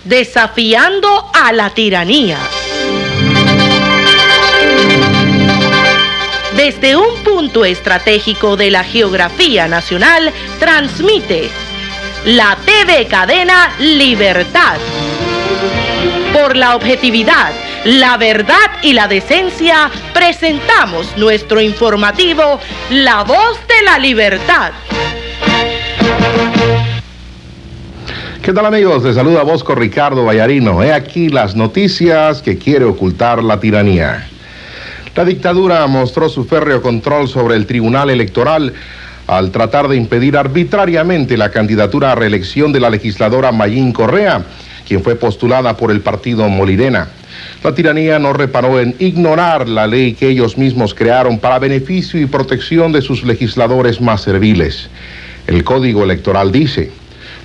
Desafiando a la tiranía. Desde un punto estratégico de la geografía nacional, transmite la TV cadena Libertad. Por la objetividad, la verdad y la decencia, presentamos nuestro informativo La Voz de la Libertad. ¿Qué tal, amigos? Les saluda Bosco Ricardo Vallarino. He aquí las noticias que quiere ocultar la tiranía. La dictadura mostró su férreo control sobre el Tribunal Electoral al tratar de impedir arbitrariamente la candidatura a reelección de la legisladora Mayín Correa, quien fue postulada por el partido Molirena. La tiranía no reparó en ignorar la ley que ellos mismos crearon para beneficio y protección de sus legisladores más serviles. El Código Electoral dice: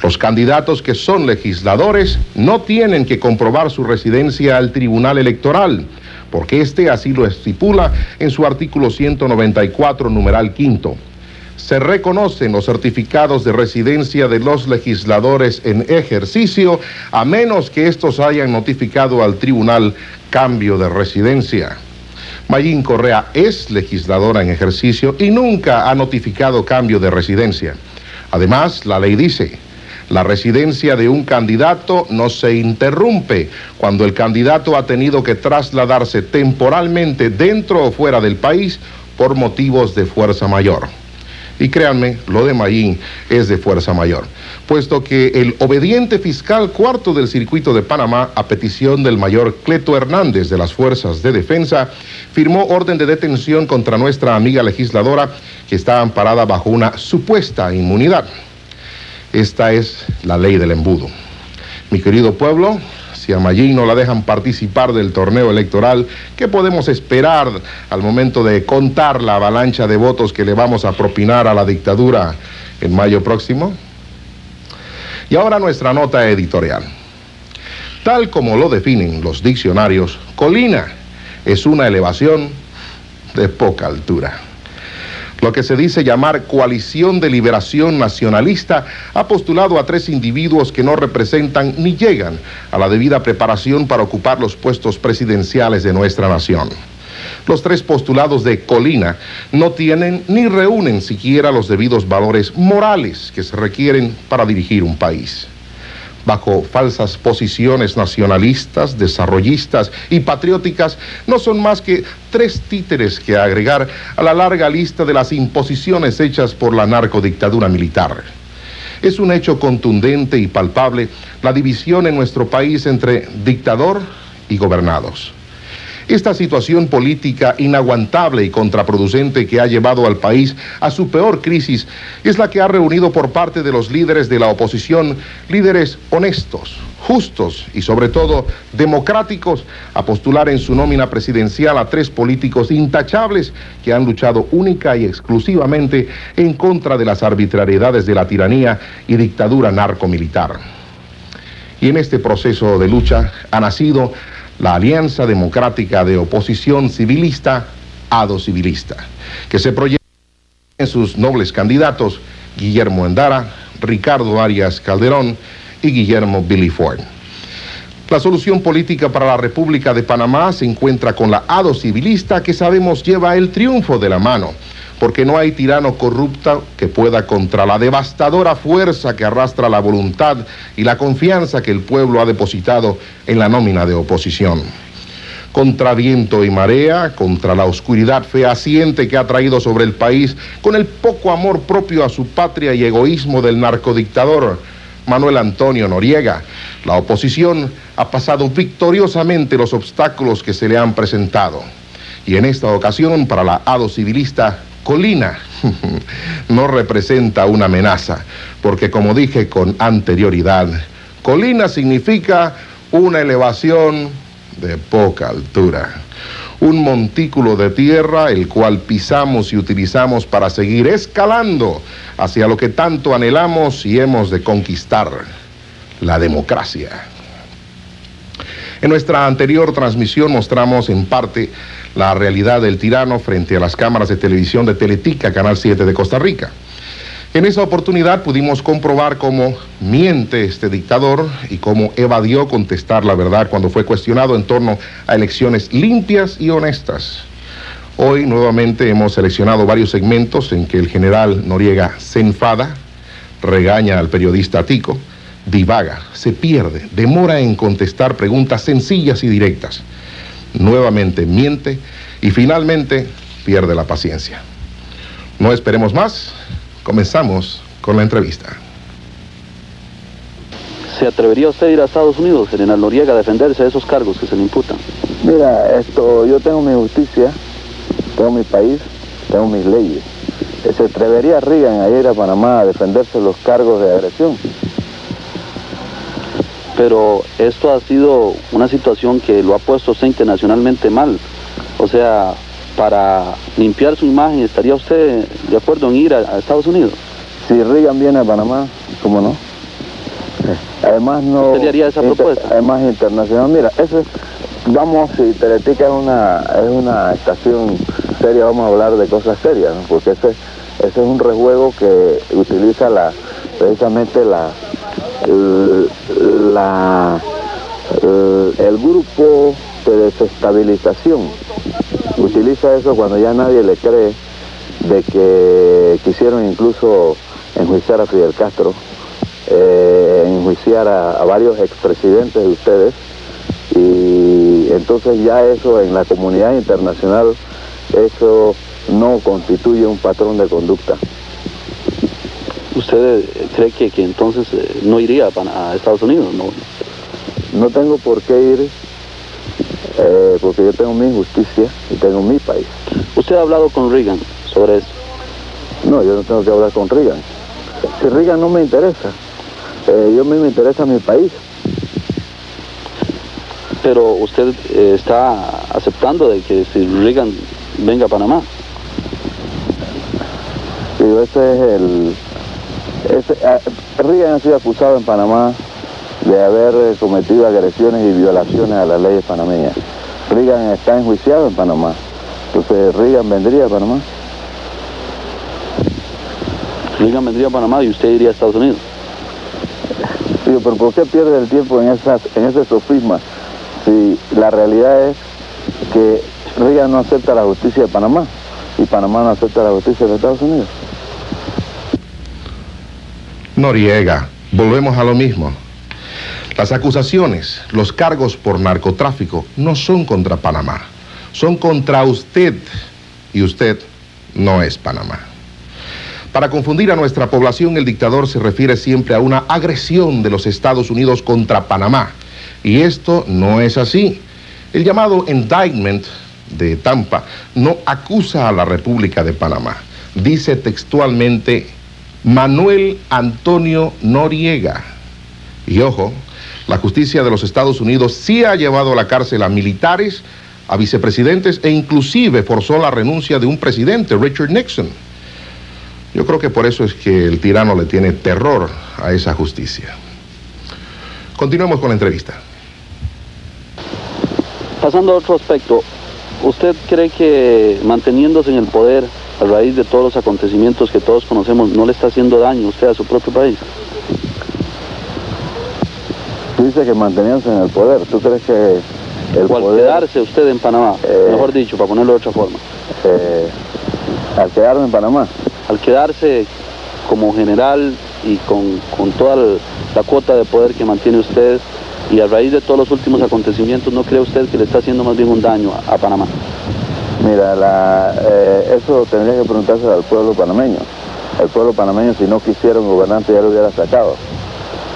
los candidatos que son legisladores no tienen que comprobar su residencia al Tribunal Electoral, porque este así lo estipula en su artículo 194, numeral 5. Se reconocen los certificados de residencia de los legisladores en ejercicio, a menos que estos hayan notificado al tribunal cambio de residencia. Mayín Correa es legisladora en ejercicio y nunca ha notificado cambio de residencia. Además, la ley dice: la residencia de un candidato no se interrumpe cuando el candidato ha tenido que trasladarse temporalmente dentro o fuera del país por motivos de fuerza mayor. Y créanme, lo de Mayín es de fuerza mayor, puesto que el obediente fiscal cuarto del circuito de Panamá, a petición del mayor Cleto Hernández de las Fuerzas de Defensa, firmó orden de detención contra nuestra amiga legisladora, que está amparada bajo una supuesta inmunidad. Esta es la ley del embudo. Mi querido pueblo, si a Mayín no la dejan participar del torneo electoral, ¿qué podemos esperar al momento de contar la avalancha de votos que le vamos a propinar a la dictadura en mayo próximo? Y ahora nuestra nota editorial. Tal como lo definen los diccionarios, colina es una elevación de poca altura. Lo que se dice llamar Coalición de Liberación Nacionalista ha postulado a 3 individuos que no representan ni llegan a la debida preparación para ocupar los puestos presidenciales de nuestra nación. Los 3 postulados de Colina no tienen ni reúnen siquiera los debidos valores morales que se requieren para dirigir un país. Bajo falsas posiciones nacionalistas, desarrollistas y patrióticas, no son más que 3 títeres que agregar a la larga lista de las imposiciones hechas por la narcodictadura militar. Es un hecho contundente y palpable la división en nuestro país entre dictador y gobernados. Esta situación política inaguantable y contraproducente que ha llevado al país a su peor crisis es la que ha reunido por parte de los líderes de la oposición, líderes honestos, justos y sobre todo democráticos, a postular en su nómina presidencial a 3 políticos intachables que han luchado única y exclusivamente en contra de las arbitrariedades de la tiranía y dictadura narcomilitar. Y en este proceso de lucha ha nacido la Alianza Democrática de Oposición Civilista, ADO Civilista, que se proyecta en sus nobles candidatos Guillermo Endara, Ricardo Arias Calderón y Guillermo Billy Ford. La solución política para la República de Panamá se encuentra con la ADO Civilista, que sabemos lleva el triunfo de la mano, porque no hay tirano corrupto que pueda contra la devastadora fuerza que arrastra la voluntad y la confianza que el pueblo ha depositado en la nómina de oposición. Contra viento y marea, contra la oscuridad fehaciente que ha traído sobre el país, con el poco amor propio a su patria y egoísmo del narcodictador Manuel Antonio Noriega, la oposición ha pasado victoriosamente los obstáculos que se le han presentado. Y en esta ocasión, para la ADO Civilista, Colina no representa una amenaza, porque como dije con anterioridad, colina significa una elevación de poca altura, un montículo de tierra el cual pisamos y utilizamos para seguir escalando hacia lo que tanto anhelamos y hemos de conquistar, la democracia. En nuestra anterior transmisión mostramos en parte la realidad del tirano frente a las cámaras de televisión de Teletica, Canal 7 de Costa Rica. En esa oportunidad pudimos comprobar cómo miente este dictador y cómo evadió contestar la verdad cuando fue cuestionado en torno a elecciones limpias y honestas. Hoy nuevamente hemos seleccionado varios segmentos en que el general Noriega se enfada, regaña al periodista Tico, divaga, se pierde, demora en contestar preguntas sencillas y directas. Nuevamente miente y finalmente pierde la paciencia. No esperemos más, comenzamos con la entrevista. ¿Se atrevería usted a ir a Estados Unidos, general Noriega, a defenderse de esos cargos que se le imputan? Mira, yo tengo mi justicia, tengo mi país, tengo mis leyes. ¿Se atrevería Reagan a ir a Panamá a defenderse de los cargos de agresión? Pero esto ha sido una situación que lo ha puesto usted internacionalmente mal. O sea, para limpiar su imagen, ¿estaría usted de acuerdo en ir a Estados Unidos? Si Reagan viene a Panamá, ¿cómo no? Además no... ¿Usted le haría esa propuesta? Además internacional. Mira, vamos, si Teletica es una estación seria, vamos a hablar de cosas serias, ¿no? Porque ese es un rejuego que utiliza precisamente el grupo de desestabilización. Utiliza eso cuando ya nadie le cree de que quisieron incluso enjuiciar a Fidel Castro, enjuiciar a varios expresidentes de ustedes, y entonces ya eso en la comunidad internacional, eso no constituye un patrón de conducta. ¿Usted cree que entonces no iría a Estados Unidos? No tengo por qué ir, porque yo tengo mi justicia y tengo mi país. ¿Usted ha hablado con Reagan sobre eso? No, yo no tengo que hablar con Reagan. Si Reagan no me interesa, yo a mí me interesa mi país. Pero usted está aceptando de que si Reagan venga a Panamá. Digo, Reagan ha sido acusado en Panamá de haber cometido agresiones y violaciones a las leyes panameñas. Reagan está enjuiciado en Panamá. Entonces, ¿Reagan vendría a Panamá? Reagan vendría a Panamá y usted iría a Estados Unidos. Digo, pero ¿por qué pierde el tiempo en ese sofisma? Si la realidad es que Reagan no acepta la justicia de Panamá y Panamá no acepta la justicia de Estados Unidos. Noriega, volvemos a lo mismo. Las acusaciones, los cargos por narcotráfico no son contra Panamá, son contra usted, y usted no es Panamá. Para confundir a nuestra población, el dictador se refiere siempre a una agresión de los Estados Unidos contra Panamá, y esto no es así. El llamado indictment de Tampa no acusa a la República de Panamá. Dice textualmente Manuel Antonio Noriega. Y ojo, la justicia de los Estados Unidos sí ha llevado a la cárcel a militares, a vicepresidentes e inclusive forzó la renuncia de un presidente, Richard Nixon. Yo creo que por eso es que el tirano le tiene terror a esa justicia. Continuemos con la entrevista. Pasando a otro aspecto, ¿usted cree que manteniéndose en el poder a raíz de todos los acontecimientos que todos conocemos no le está haciendo daño usted a su propio país? Dice que manteniéndose en el poder, ¿tú crees que el o al poder... quedarse usde en Panamá, mejor dicho, para ponerlo de otra forma? Al quedarme en Panamá. Al quedarse como general y con toda la cuota de poder que mantiene usted, y a raíz de todos los últimos acontecimientos, ¿no cree usted que le está haciendo más bien un daño a Panamá? Mira, eso tendría que preguntarse al pueblo panameño. El pueblo panameño, si no quisiera un gobernante, ya lo hubiera sacado.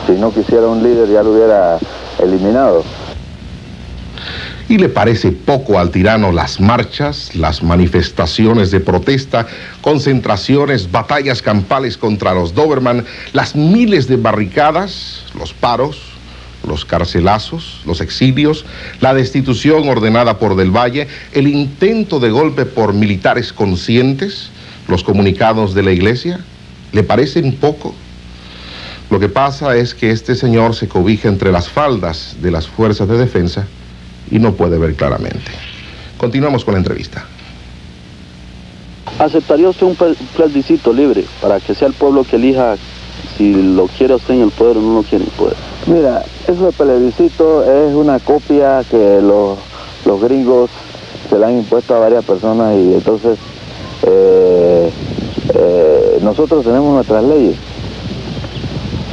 Si no quisiera un líder, ya lo hubiera eliminado. ¿Y le parece poco al tirano las marchas, las manifestaciones de protesta, concentraciones, batallas campales contra los Doberman, las miles de barricadas, los paros, los carcelazos, los exilios, la destitución ordenada por Del Valle, el intento de golpe por militares conscientes, los comunicados de la iglesia? ¿Le parecen poco? Lo que pasa es que este señor se cobija entre las faldas de las fuerzas de defensa y no puede ver claramente. Continuamos con la entrevista. ¿Aceptaría usted un plebiscito libre para que sea el pueblo que elija si lo quiere usted en el poder o no lo quiere en el poder? Mira, eso de plebiscito es una copia que los gringos se la han impuesto a varias personas y entonces nosotros tenemos nuestras leyes.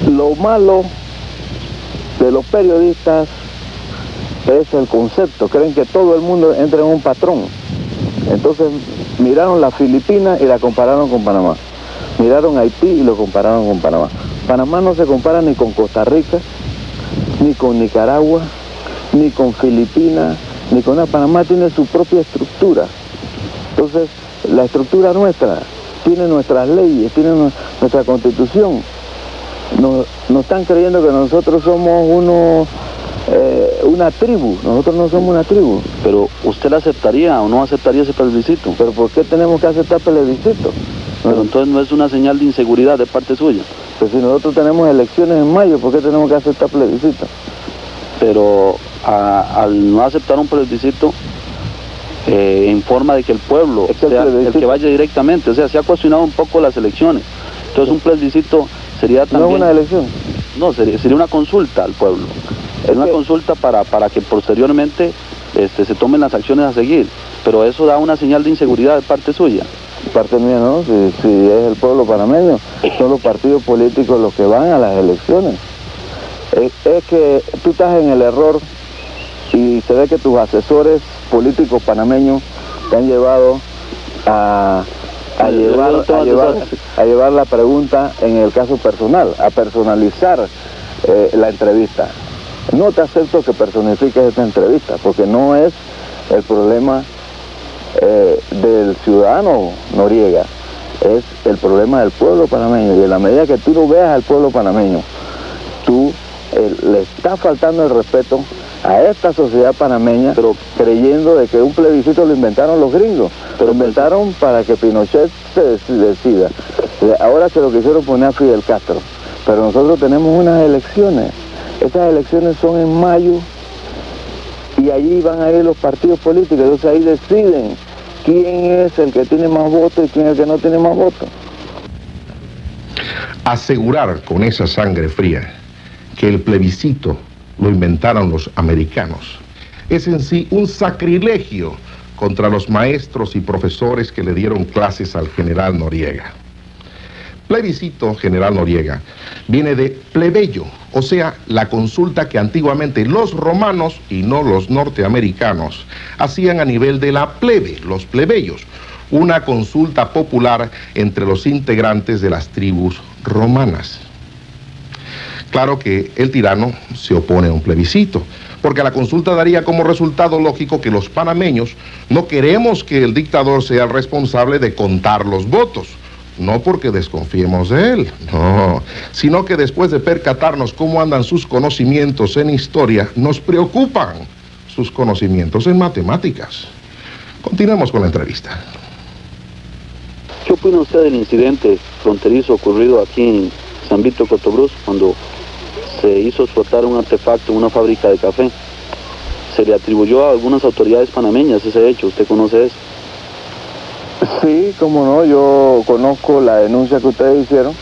Lo malo de los periodistas es el concepto, creen que todo el mundo entra en un patrón. Entonces miraron las Filipinas y la compararon con Panamá. Miraron Haití y lo compararon con Panamá. Panamá no se compara ni con Costa Rica, ni con Nicaragua, ni con Filipinas, ni con nada. Panamá tiene su propia estructura. Entonces, la estructura nuestra tiene nuestras leyes, tiene nuestra constitución. Nos están creyendo que nosotros somos una tribu. Nosotros no somos una tribu. Pero ¿usted la aceptaría o no aceptaría ese plebiscito? ¿Pero por qué tenemos que aceptar plebiscito? Pero entonces no es una señal de inseguridad de parte suya. Pues si nosotros tenemos elecciones en mayo, ¿por qué tenemos que aceptar plebiscito? Pero al no aceptar un plebiscito, en forma de que el pueblo sea el que vaya directamente, o sea, se ha cuestionado un poco las elecciones. Entonces un plebiscito sería también... ¿No es una elección? No, sería una consulta al pueblo. Es una consulta para que posteriormente se tomen las acciones a seguir. Pero eso da una señal de inseguridad de parte suya. Parte mía no, si es el pueblo panameño, son los partidos políticos los que van a las elecciones. Es que tú estás en el error y se ve que tus asesores políticos panameños te han llevado a llevar la pregunta en el caso personal, a personalizar la entrevista. No te acepto que personifiques esta entrevista, porque no es el problema del ciudadano Noriega, es el problema del pueblo panameño. Y en la medida que tú no veas al pueblo panameño, tú le estás faltando el respeto a esta sociedad panameña, pero creyendo de que un plebiscito lo inventaron los gringos, pero lo inventaron para que Pinochet se decida. Ahora se lo quisieron poner a Fidel Castro, pero nosotros tenemos unas elecciones. Estas elecciones son en mayo y allí van a ir los partidos políticos, entonces ahí deciden quién es el que tiene más votos y quién es el que no tiene más votos. Asegurar con esa sangre fría que el plebiscito lo inventaron los americanos es en sí un sacrilegio contra los maestros y profesores que le dieron clases al general Noriega. Plebiscito, general Noriega, viene de plebeyo, o sea, la consulta que antiguamente los romanos y no los norteamericanos hacían a nivel de la plebe, los plebeyos, una consulta popular entre los integrantes de las tribus romanas. Claro que el tirano se opone a un plebiscito, porque la consulta daría como resultado lógico que los panameños no queremos que el dictador sea el responsable de contar los votos. No porque desconfiemos de él, no, sino que después de percatarnos cómo andan sus conocimientos en historia, nos preocupan sus conocimientos en matemáticas. Continuemos con la entrevista. ¿Qué opina usted del incidente fronterizo ocurrido aquí en San Vito, Cotobruz, cuando se hizo explotar un artefacto en una fábrica de café? Se le atribuyó a algunas autoridades panameñas ese hecho, ¿usted conoce eso? Sí, cómo no, yo conozco la denuncia que ustedes hicieron,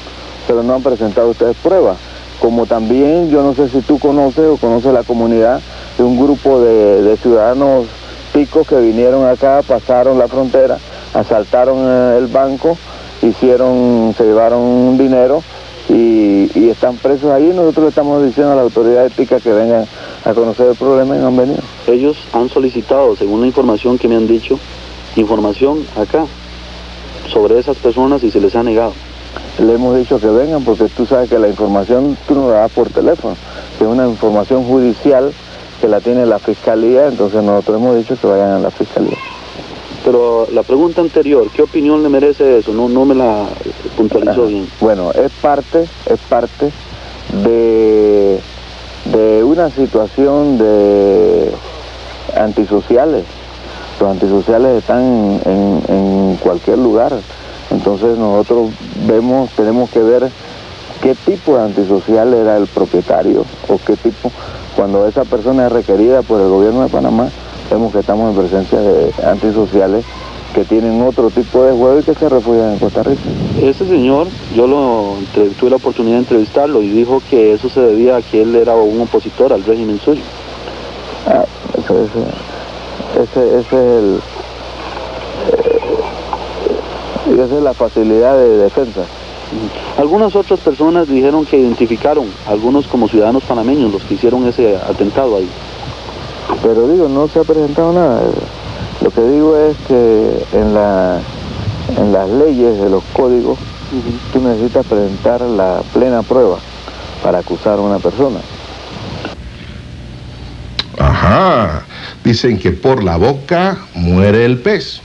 pero no han presentado ustedes pruebas. Como también, yo no sé si tú conoces o conoces la comunidad de un grupo de ciudadanos ticos que vinieron acá, pasaron la frontera, asaltaron el banco, se llevaron dinero y están presos ahí. Nosotros le estamos diciendo a las autoridades ticas que vengan a conocer el problema y no han venido. Ellos han solicitado, según la información que me han dicho, información acá sobre esas personas y se les ha negado. Le hemos dicho que vengan porque tú sabes que la información tú no la das por teléfono, que es una información judicial que la tiene la fiscalía, entonces nosotros hemos dicho que vayan a la fiscalía. Pero la pregunta anterior, ¿qué opinión le merece eso? No me la puntualizó bien. Bueno, es parte de una situación de antisociales. Los antisociales están en cualquier lugar, entonces nosotros tenemos que ver qué tipo de antisocial era el propietario o qué tipo, cuando esa persona es requerida por el gobierno de Panamá, vemos que estamos en presencia de antisociales que tienen otro tipo de juego y que se refugian en Costa Rica. Ese señor, tuve la oportunidad de entrevistarlo y dijo que eso se debía a que él era un opositor al régimen suyo. Esa es la facilidad de defensa. Algunas otras personas dijeron que identificaron a algunos como ciudadanos panameños los que hicieron ese atentado ahí. Pero digo, no se ha presentado nada. Lo que digo es que en las leyes de los códigos, tú necesitas presentar la plena prueba para acusar a una persona. Ajá, dicen que por la boca muere el pez.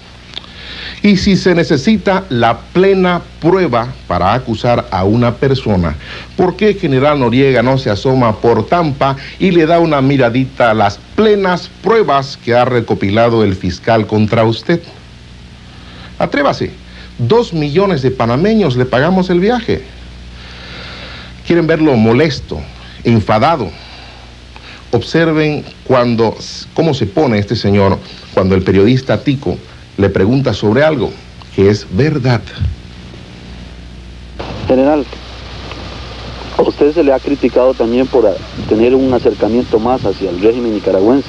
Y si se necesita la plena prueba para acusar a una persona, ¿por qué General Noriega no se asoma por Tampa y le da una miradita a las plenas pruebas que ha recopilado el fiscal contra usted? Atrévase, 2 millones de panameños le pagamos el viaje. Quieren verlo molesto, enfadado. Observen cómo se pone este señor cuando el periodista Tico le pregunta sobre algo que es verdad. General, a usted se le ha criticado también por tener un acercamiento más hacia el régimen nicaragüense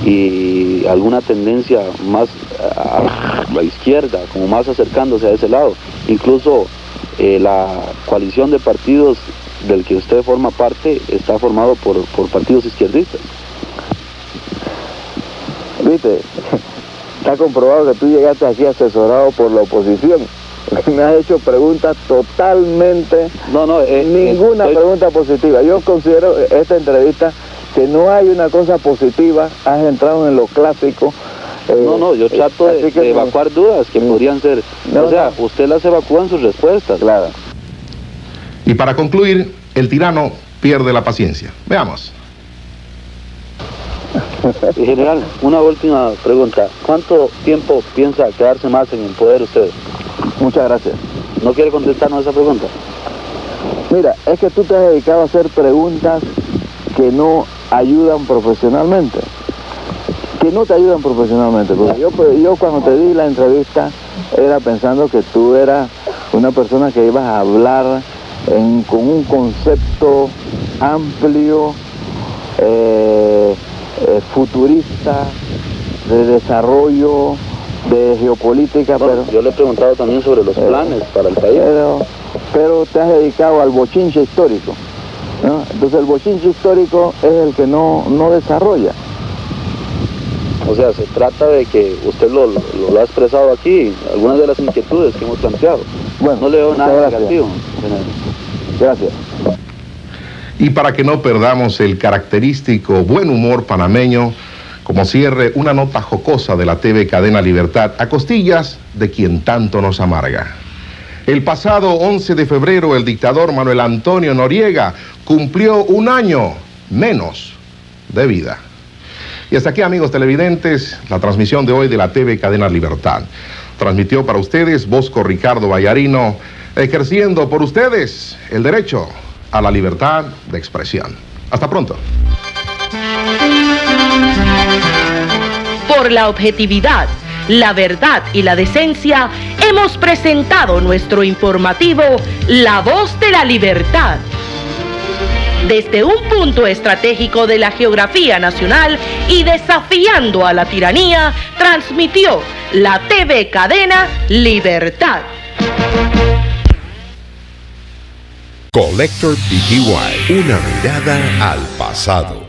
y alguna tendencia más a la izquierda, como más acercándose a ese lado. Incluso la coalición de partidos del que usted forma parte está formado por partidos izquierdistas. ¿Viste? Está comprobado que tú llegaste aquí asesorado por la oposición. Me has hecho preguntas totalmente... ninguna pregunta positiva. Yo considero esta entrevista que no hay una cosa positiva. Has entrado en lo clásico. Yo trato de evacuar dudas que podrían ser... usted las evacúa en sus respuestas. Claro. Y para concluir, el tirano pierde la paciencia. Veamos. General, una última pregunta. ¿Cuánto tiempo piensa quedarse más en el poder usted? Muchas gracias. ¿No quiere contestarnos esa pregunta? Mira, es que tú te has dedicado a hacer preguntas que no ayudan profesionalmente. Que no te ayudan profesionalmente. Porque yo cuando te di la entrevista era pensando que tú eras una persona que ibas a hablar con un concepto amplio, futurista, de desarrollo, de geopolítica. Yo le he preguntado también sobre los planes para el país. Pero te has dedicado al bochinche histórico, ¿no? Entonces el bochinche histórico es el que no desarrolla. O sea, se trata de que usted lo ha expresado aquí, algunas de las inquietudes que hemos planteado. Bueno, no le veo nada negativo. Gracias. Y para que no perdamos el característico buen humor panameño, como cierre, una nota jocosa de la TV Cadena Libertad a costillas de quien tanto nos amarga. El pasado 11 de febrero, el dictador Manuel Antonio Noriega cumplió 1 año menos de vida. Y hasta aquí, amigos televidentes, la transmisión de hoy de la TV Cadena Libertad. Transmitió para ustedes Bosco Ricardo Vallarino, ejerciendo por ustedes el derecho a la libertad de expresión. Hasta pronto. Por la objetividad, la verdad y la decencia, hemos presentado nuestro informativo La Voz de la Libertad. Desde un punto estratégico de la geografía nacional y desafiando a la tiranía, transmitió la TV Cadena Libertad. Collector Pty, una mirada al pasado.